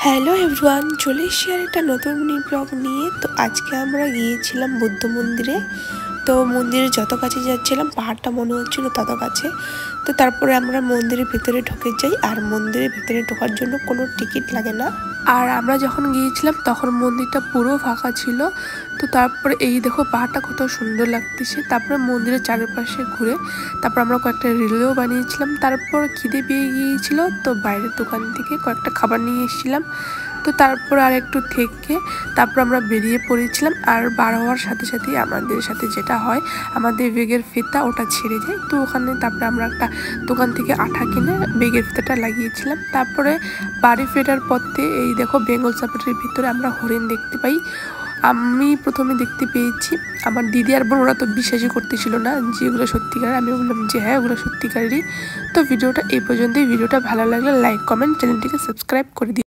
Hello everyone, চলে এসেছি আর একটা নতুন মিনি ব্লগ নিয়ে। তো আজকে আমরা গিয়েছিলাম বুদ্ধ মন্দিরে। তো মন্দিরের যত কাছে যাচ্ছিলাম পাহাড়টা মনে হচ্ছিল তত কাছে। তো তারপরে আমরা মন্দিরের ভেতরে ঢুকে যাই, আর মন্দিরের ভেতরে ঢোকার জন্য কোনো টিকিট লাগে না। আর আমরা যখন গিয়েছিলাম তখন মন্দিরটা পুরো ফাঁকা ছিল। তো তারপরে এই দেখো পাহাড়টা কত সুন্দর লাগতেছে। তারপরে মন্দিরের চারপাশে ঘুরে তারপর আমরা কয়েকটা রিলও বানিয়েছিলাম। তারপর খিদে পেয়ে গিয়েছিল, তো বাইরের দোকান থেকে কয়েকটা খাবার নিয়ে এসেছিলাম। তো তারপর আর একটু থেকে তারপর আমরা বেরিয়ে পড়েছিলাম। আর বার হওয়ার সাথে সাথেই আমাদের সাথে যেটা হয়, আমাদের বেগের ফিতা ওটা ছেড়ে যায়। তো ওখানে তারপরে আমরা একটা দোকান থেকে আঠা কিনে বেগের ফিতাটা লাগিয়েছিলাম। তারপরে বাড়ি ফেরার পথে এই দেখো বেঙ্গল সাফারির ভিতরে আমরা হরিণ দেখতে পাই। আমি প্রথমে দেখতে পেয়েছি, আমার দিদি আর বোন ওরা তো বিশ্বাসই করতেছিল না যে এগুলো সত্যিকার। আমি বললাম যে হ্যাঁ ওগুলো সত্যিকারেরই। তো ভিডিওটা এই পর্যন্তই। ভিডিওটা ভালো লাগলে লাইক কমেন্ট চ্যানেলটিকে সাবস্ক্রাইব করে দিই।